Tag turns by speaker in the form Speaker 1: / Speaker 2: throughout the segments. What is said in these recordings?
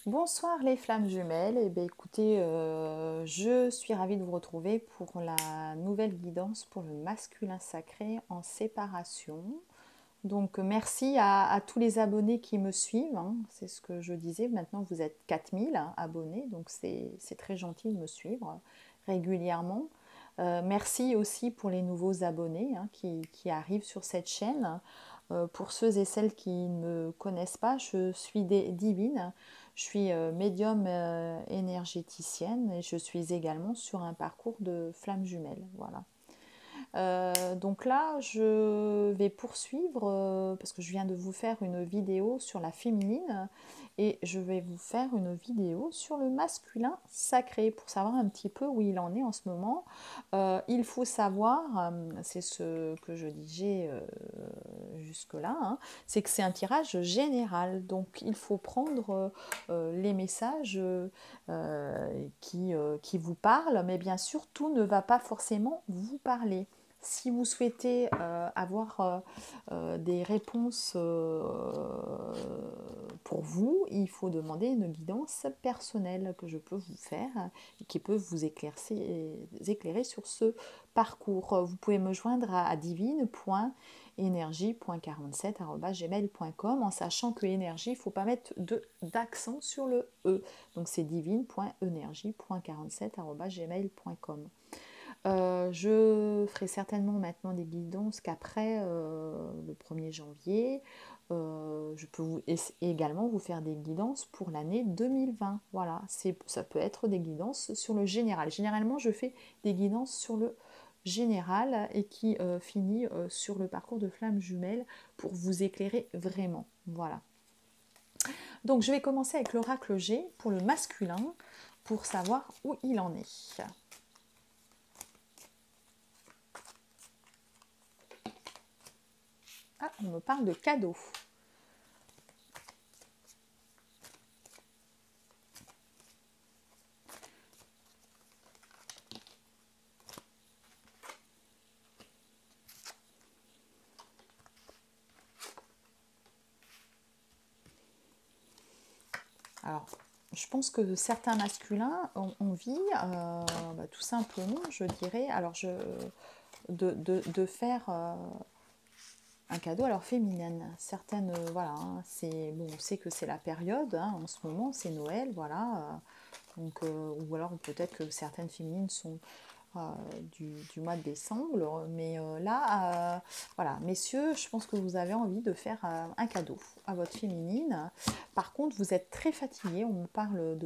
Speaker 1: Bonsoir les flammes jumelles. Eh bien, écoutez, je suis ravie de vous retrouver pour la nouvelle guidance pour le masculin sacré en séparation. Donc merci à tous les abonnés qui me suivent, hein. C'est ce que je disais. Maintenant vous êtes 4000 abonnés, donc c'est très gentil de me suivre régulièrement. Merci aussi pour les nouveaux abonnés, hein, qui arrivent sur cette chaîne. Pour ceux et celles qui ne me connaissent pas, je suis divine, je suis médium énergéticienne et je suis également sur un parcours de flammes jumelles. Voilà. Donc là, je vais poursuivre parce que je viens de vous faire une vidéo sur la féminine et je vais vous faire une vidéo sur le masculin sacré pour savoir un petit peu où il en est en ce moment. Il faut savoir, c'est ce que je disais jusque-là, hein, c'est que c'est un tirage général. Donc il faut prendre les messages qui vous parlent, mais bien sûr, tout ne va pas forcément vous parler. Si vous souhaitez avoir des réponses pour vous, il faut demander une guidance personnelle que je peux vous faire et qui peut vous éclairer sur ce parcours. Vous pouvez me joindre à divine.energie.47@gmail.com en sachant que énergie, il ne faut pas mettre d'accent sur le E. Donc c'est divine.energie.47@gmail.com. Je ferai certainement maintenant des guidances qu'après le 1er janvier. Je peux également vous faire des guidances pour l'année 2020. Voilà, ça peut être des guidances sur le général. Généralement, je fais des guidances sur le général et qui finit sur le parcours de flammes jumelles pour vous éclairer vraiment. Voilà. Donc, je vais commencer avec l'oracle G pour le masculin pour savoir où il en est. Ah, on me parle de cadeaux. Alors, je pense que certains masculins ont envie, tout simplement, je dirais, de faire un cadeau à leur féminine. Certaines, voilà, hein, on sait que c'est la période, hein, en ce moment, c'est Noël, voilà. Ou alors peut-être que certaines féminines sont du mois de décembre. Mais là, voilà, messieurs, je pense que vous avez envie de faire un cadeau à votre féminine. Par contre, vous êtes très fatigué. On me parle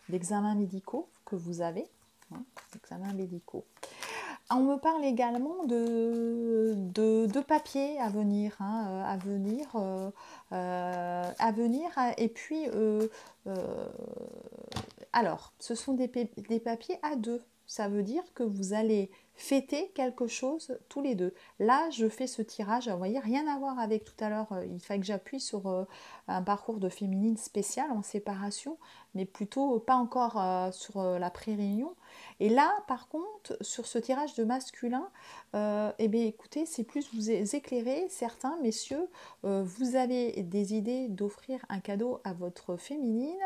Speaker 1: d'examens médicaux que vous avez. Hein, examens médicaux. On me parle également de papiers à venir, hein, à venir. Et puis, alors, ce sont des papiers à deux. Ça veut dire que vous allez fêter quelque chose tous les deux. Là, je fais ce tirage, vous voyez, rien à voir avec tout à l'heure. Il fallait que j'appuie sur un parcours de féminine spécial en séparation, mais plutôt pas encore sur la pré-réunion. Et là, par contre, sur ce tirage de masculin, eh bien, écoutez, c'est plus vous éclairer. Certains messieurs, vous avez des idées d'offrir un cadeau à votre féminine.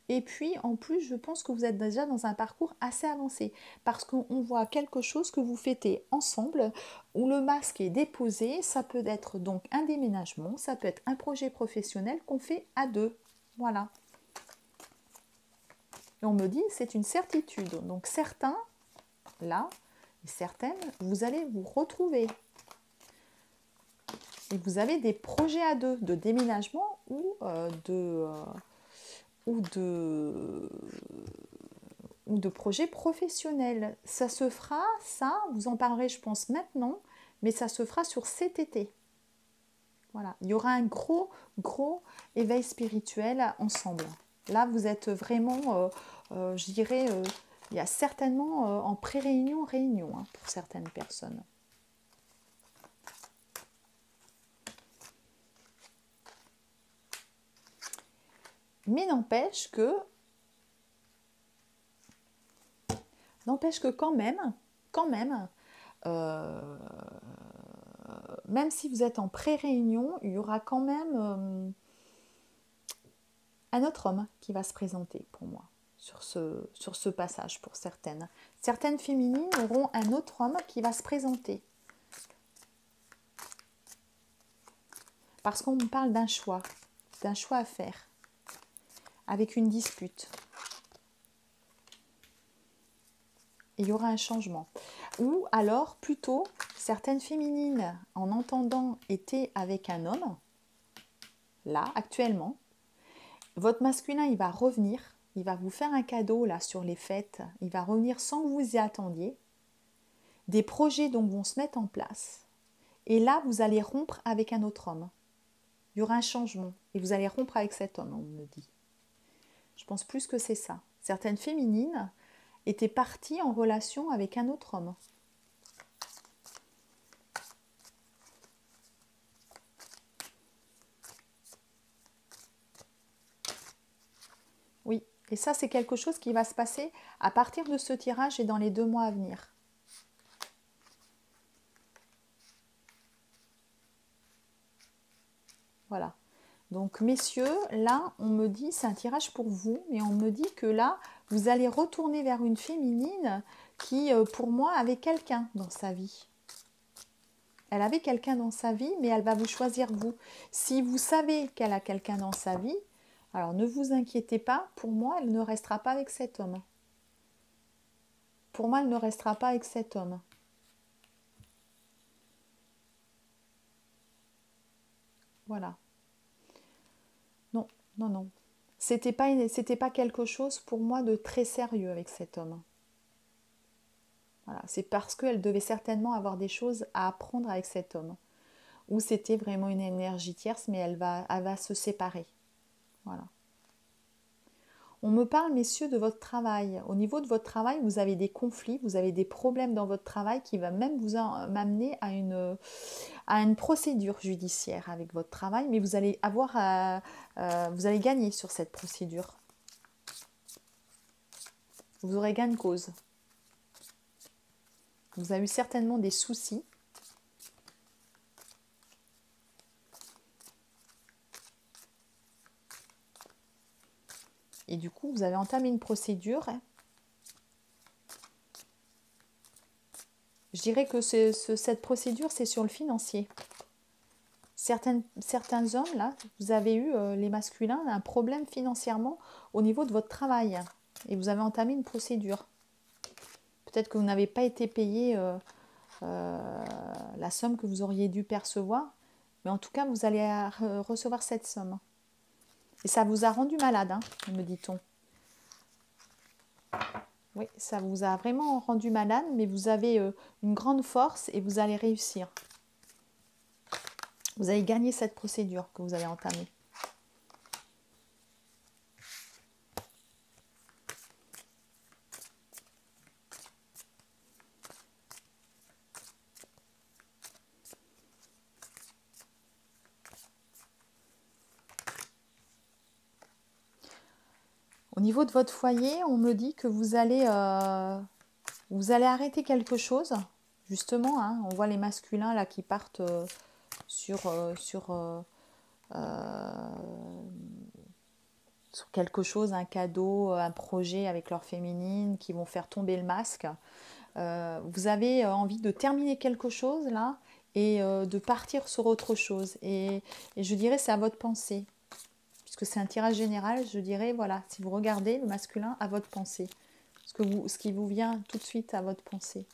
Speaker 1: Et puis, en plus, je pense que vous êtes déjà dans un parcours assez avancé parce qu'on voit quelque chose que vous fêtez ensemble où le masque est déposé. Ça peut être donc un déménagement, ça peut être un projet professionnel qu'on fait à deux. Voilà. Et on me dit, c'est une certitude. Donc, certains, là, et certaines, vous allez vous retrouver. Et vous avez des projets à deux de déménagement ou de projets professionnels. Ça se fera, ça, vous en parlerez je pense maintenant, mais ça se fera sur cet été. Voilà, il y aura un gros éveil spirituel ensemble. Là, vous êtes vraiment, je dirais, il y a certainement en pré-réunion, réunion, hein, pour certaines personnes. Mais n'empêche que quand même, euh, même si vous êtes en pré-réunion, il y aura quand même un autre homme qui va se présenter pour moi sur ce passage pour certaines. Certaines féminines auront un autre homme qui va se présenter. Parce qu'on me parle d'un choix à faire, avec une dispute. Et il y aura un changement. Ou alors, plutôt, certaines féminines, en entendant étaient avec un homme, là, actuellement, votre masculin, il va revenir, il va vous faire un cadeau, là, sur les fêtes, il va revenir sans que vous y attendiez. Des projets, donc, vont se mettre en place. Et là, vous allez rompre avec un autre homme. Il y aura un changement. Et vous allez rompre avec cet homme, on me dit. Je pense plus que c'est ça. Certaines féminines étaient parties en relation avec un autre homme. Oui, et ça, c'est quelque chose qui va se passer à partir de ce tirage et dans les 2 mois à venir. Voilà. Donc, messieurs, là, on me dit, c'est un tirage pour vous, mais on me dit que là, vous allez retourner vers une féminine qui, pour moi, avait quelqu'un dans sa vie. Elle avait quelqu'un dans sa vie, mais elle va vous choisir vous. Si vous savez qu'elle a quelqu'un dans sa vie, alors ne vous inquiétez pas, pour moi, elle ne restera pas avec cet homme. Pour moi, elle ne restera pas avec cet homme. Voilà. Non, non, non. C'était pas quelque chose pour moi de très sérieux avec cet homme. Voilà. C'est parce qu'elle devait certainement avoir des choses à apprendre avec cet homme. Ou c'était vraiment une énergie tierce, mais elle va se séparer. Voilà. On me parle, messieurs, de votre travail. Au niveau de votre travail, vous avez des conflits, vous avez des problèmes dans votre travail qui va même vous m'amener à une procédure judiciaire avec votre travail, mais vous allez vous allez gagner sur cette procédure. Vous aurez gain de cause. Vous avez eu certainement des soucis. Et du coup, vous avez entamé une procédure. Je dirais que cette procédure, c'est sur le financier. Certains hommes, là, vous avez eu, les masculins, un problème financièrement au niveau de votre travail. Et vous avez entamé une procédure. Peut-être que vous n'avez pas été payé la somme que vous auriez dû percevoir. Mais en tout cas, vous allez recevoir cette somme. Et ça vous a rendu malade, hein, me dit-on. Oui, ça vous a vraiment rendu malade, mais vous avez une grande force et vous allez réussir. Vous allez gagner cette procédure que vous allez entamer. Au niveau de votre foyer, on me dit que vous allez arrêter quelque chose. Justement, hein, on voit les masculins là qui partent sur quelque chose, un cadeau, un projet avec leur féminine, qui vont faire tomber le masque. Vous avez envie de terminer quelque chose là et de partir sur autre chose. Et je dirais c'est à votre pensée. Puisque c'est un tirage général, je dirais, voilà, si vous regardez le masculin, à votre pensée. Ce qui vous vient tout de suite à votre pensée.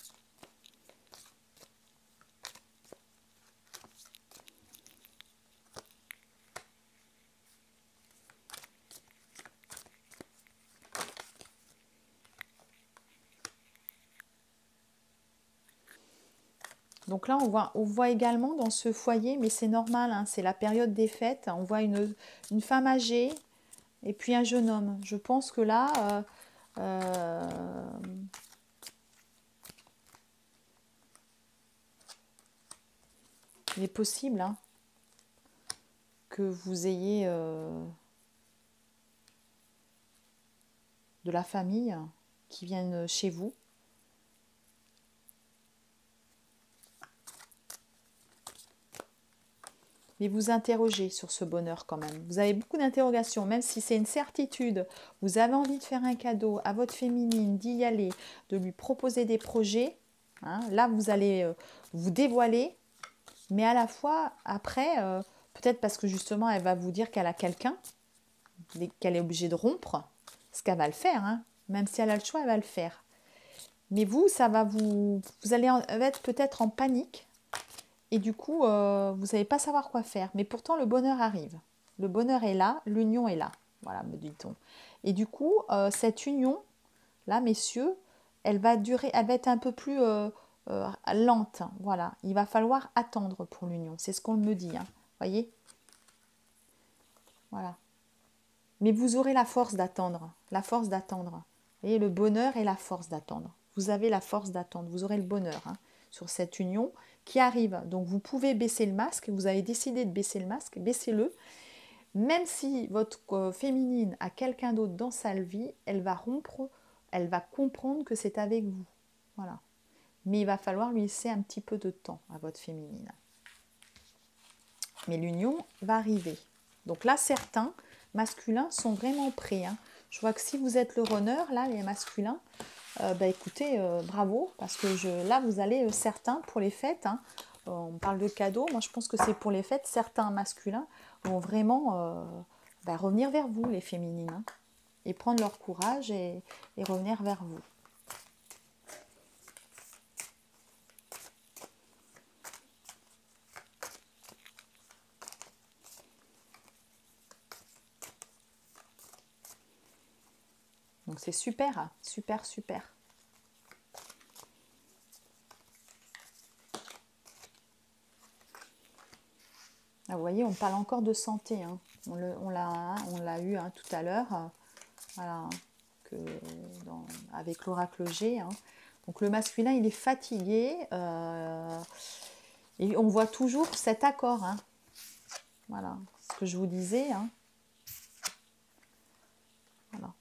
Speaker 1: Donc là, on voit également dans ce foyer, mais c'est normal, hein, c'est la période des fêtes, on voit une femme âgée et puis un jeune homme. Je pense que là, il est possible, hein, que vous ayez de la famille qui vienne chez vous. mais vous interrogez sur ce bonheur quand même. Vous avez beaucoup d'interrogations, même si c'est une certitude. Vous avez envie de faire un cadeau à votre féminine, d'y aller, de lui proposer des projets. Hein, là, vous allez vous dévoiler, mais à la fois, après, peut-être parce que justement, elle va vous dire qu'elle a quelqu'un, qu'elle est obligée de rompre, ce qu'elle va le faire. Hein. Même si elle a le choix, elle va le faire. Mais vous, ça va vous allez être peut-être en panique. Et du coup, vous n'allez pas savoir quoi faire. Mais pourtant, le bonheur arrive. Le bonheur est là, l'union est là. Voilà, me dit-on. Et du coup, cette union, là, messieurs, elle va durer, elle va être un peu plus lente. Voilà, il va falloir attendre pour l'union. C'est ce qu'on me dit. Hein. Voyez. Voilà. Mais vous aurez la force d'attendre. La force d'attendre. Vous voyez, le bonheur et la force d'attendre. Vous avez la force d'attendre. Vous aurez le bonheur sur cette union qui arrive. Donc vous pouvez baisser le masque. Vous avez décidé de baisser le masque. Baissez-le. Même si votre féminine a quelqu'un d'autre dans sa vie, elle va rompre, elle va comprendre que c'est avec vous. Voilà. Mais il va falloir lui laisser un petit peu de temps à votre féminine. Mais l'union va arriver. Donc là, certains masculins sont vraiment prêts. Hein. Je vois que si vous êtes le runner, là, les masculins, écoutez, bravo, parce que là, vous allez, certains, pour les fêtes, hein, on parle de cadeaux, moi je pense que c'est pour les fêtes, certains masculins vont vraiment revenir vers vous, les féminines, hein, et prendre leur courage et revenir vers vous. Donc c'est super, super, super. Ah, vous voyez, on parle encore de santé. Hein. On l'a eu tout à l'heure, voilà, avec l'oracle G. Hein. Donc le masculin, il est fatigué. Et on voit toujours cet accord. Hein. Voilà, ce que je vous disais. Hein. Voilà.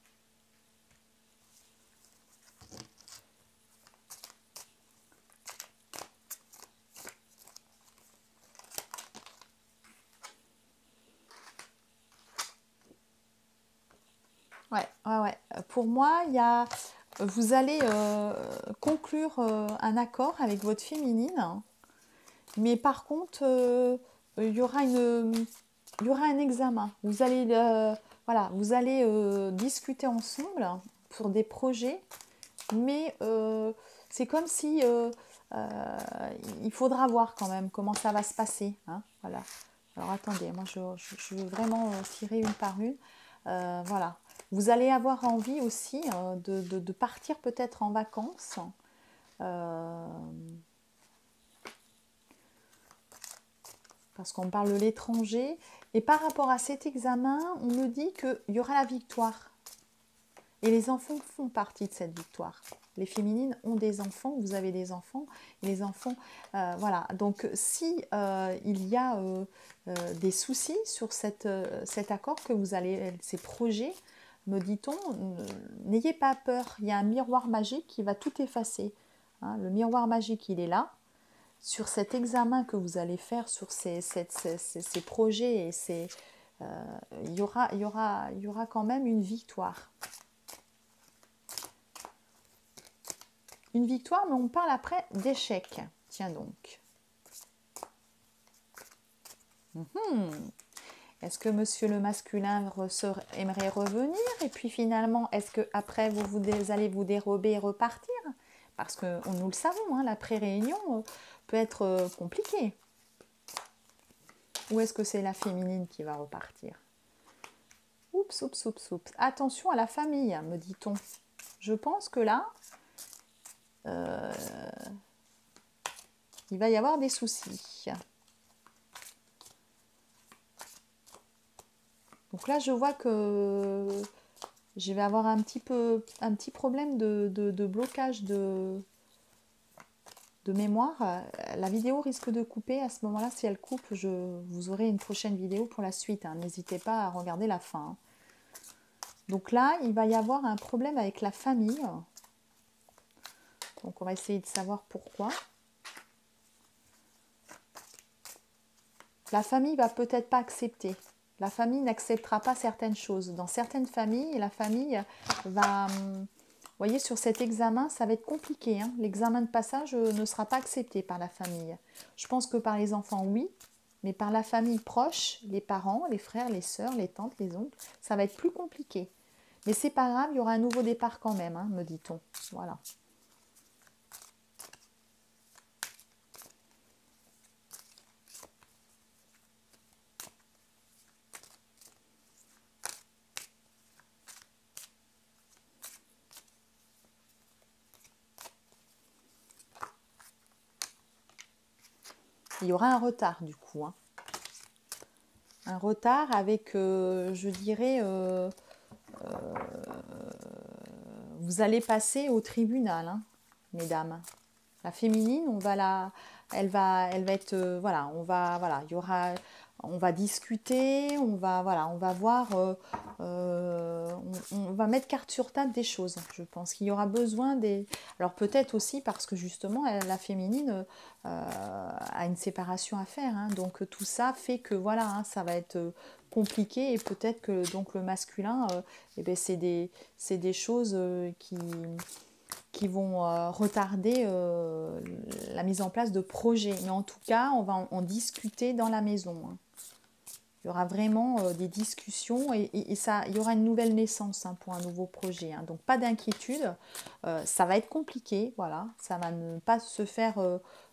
Speaker 1: Ouais. Pour moi, vous allez conclure un accord avec votre féminine, mais par contre, il y aura un examen. Vous allez, vous allez discuter ensemble pour des projets, mais c'est comme si il faudra voir quand même comment ça va se passer. Hein, voilà. Alors attendez, moi je veux vraiment tirer une par une. Voilà. Vous allez avoir envie aussi de partir peut-être en vacances. Parce qu'on parle de l'étranger. Et par rapport à cet examen, on me dit qu'il y aura la victoire. Et les enfants font partie de cette victoire. Les féminines ont des enfants, vous avez des enfants, et les enfants, voilà. Donc si il y a des soucis sur cet accord que vous allez, ces projets, me dit-on, n'ayez pas peur, il y a un miroir magique qui va tout effacer. Hein, le miroir magique, il est là. Sur cet examen que vous allez faire, sur ces projets, et il y aura quand même une victoire. Une victoire, mais on parle après d'échec. Tiens donc. Est-ce que monsieur le masculin aimerait revenir? Et puis finalement, est-ce que après vous allez vous dérober et repartir? Parce que nous le savons, hein, l'après-réunion peut être compliqué. Ou est-ce que c'est la féminine qui va repartir? Oups. Attention à la famille, me dit-on. Je pense que là, il va y avoir des soucis. Donc là, je vois que je vais avoir un petit problème de blocage de mémoire. La vidéo risque de couper. À ce moment-là, si elle coupe, vous aurez une prochaine vidéo pour la suite. Hein. N'hésitez pas à regarder la fin. Hein. Donc là, il va y avoir un problème avec la famille. Donc on va essayer de savoir pourquoi. La famille va peut-être pas accepter. La famille n'acceptera pas certaines choses. Dans certaines familles, la famille va... Vous voyez, sur cet examen, ça va être compliqué, hein. L'examen de passage ne sera pas accepté par la famille. Je pense que par les enfants, oui, mais par la famille proche, les parents, les frères, les sœurs, les tantes, les oncles, ça va être plus compliqué. Mais c'est pas grave, il y aura un nouveau départ quand même, hein, me dit-on. Voilà. Il y aura un retard du coup, hein. Un retard avec, je dirais, vous allez passer au tribunal, hein, mesdames. La féminine, elle va être, voilà, voilà, il y aura, on va discuter, voilà, on va voir, on va mettre carte sur table des choses. Je pense qu'il y aura besoin des, alors peut-être aussi parce que justement, la féminine a une séparation à faire, hein, donc tout ça fait que voilà, hein, ça va être compliqué et peut-être que donc le masculin, eh ben, c'est des choses qui vont retarder la mise en place de projets. Mais en tout cas, on va en discuter dans la maison, hein. Il y aura vraiment des discussions et ça, il y aura une nouvelle naissance, hein, pour un nouveau projet, hein. Donc pas d'inquiétude, ça va être compliqué, voilà, ça va ne pas se faire,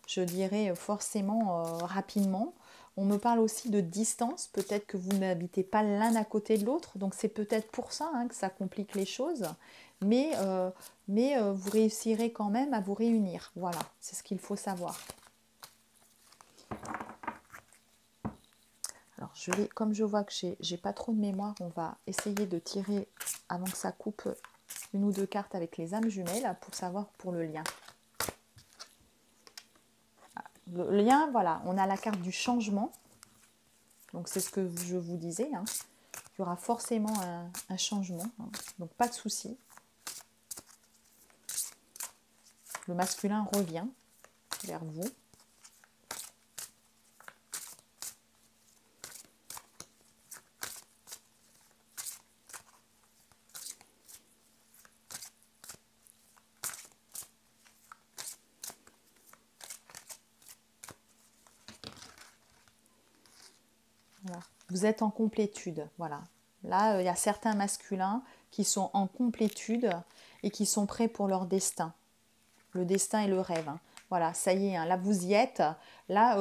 Speaker 1: je dirais, forcément rapidement. On me parle aussi de distance, peut-être que vous n'habitez pas l'un à côté de l'autre, donc c'est peut-être pour ça, hein, que ça complique les choses, mais, vous réussirez quand même à vous réunir, voilà, c'est ce qu'il faut savoir. Alors, comme je vois que j'ai pas trop de mémoire, on va essayer de tirer avant que ça coupe une ou deux cartes avec les âmes jumelles pour savoir pour le lien. Le lien, voilà, on a la carte du changement. Donc, c'est ce que je vous disais, hein. Il y aura forcément un changement, hein. Donc, pas de souci. Le masculin revient vers vous. Voilà. Vous êtes en complétude, voilà. Là, il y a certains masculins qui sont en complétude et qui sont prêts pour leur destin. Le destin et le rêve, hein. Voilà, ça y est, hein, là vous y êtes. Là,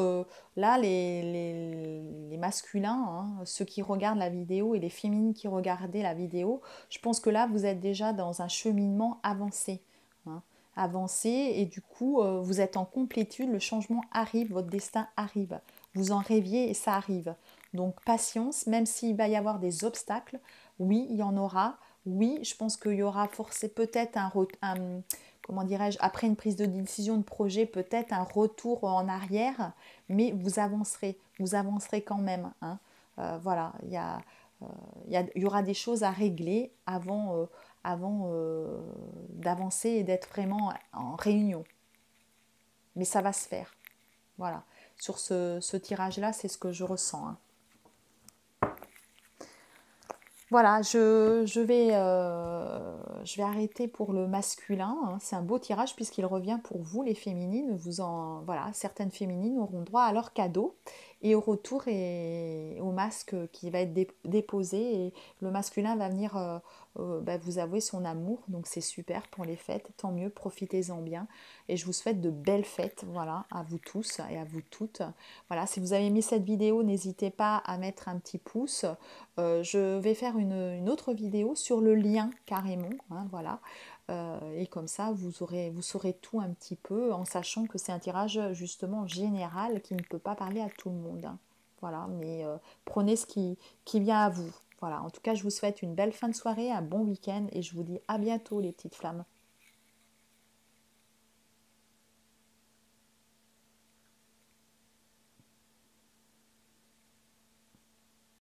Speaker 1: les masculins, hein, ceux qui regardent la vidéo et les féminines qui regardaient la vidéo, je pense que là vous êtes déjà dans un cheminement avancé, hein, avancé et du coup vous êtes en complétude, le changement arrive, votre destin arrive. Vous en rêviez et ça arrive. Donc patience, même s'il va y avoir des obstacles, oui, il y en aura. Oui, je pense qu'il y aura forcément peut-être comment dirais-je, après une prise de décision de projet, peut-être un retour en arrière, mais vous avancerez quand même, hein. Voilà, il y aura des choses à régler avant d'avancer et d'être vraiment en réunion. Mais ça va se faire. Voilà. Sur ce tirage-là, c'est ce que je ressens, hein. Voilà, je vais arrêter pour le masculin, hein. C'est un beau tirage puisqu'il revient pour vous, les féminines. Voilà, certaines féminines auront droit à leur cadeau et au retour et au masque qui va être déposé. Et le masculin va venir vous avouer son amour. Donc c'est super pour les fêtes. Tant mieux, profitez-en bien. Et je vous souhaite de belles fêtes, voilà, à vous tous et à vous toutes. Voilà, si vous avez aimé cette vidéo, n'hésitez pas à mettre un petit pouce. Je vais faire une autre vidéo sur le lien carrément, hein, voilà. Et comme ça, vous saurez tout un petit peu en sachant que c'est un tirage justement général qui ne peut pas parler à tout le monde, hein. Voilà, mais prenez ce qui vient à vous. Voilà, en tout cas, je vous souhaite une belle fin de soirée, un bon week-end et je vous dis à bientôt les petites flammes.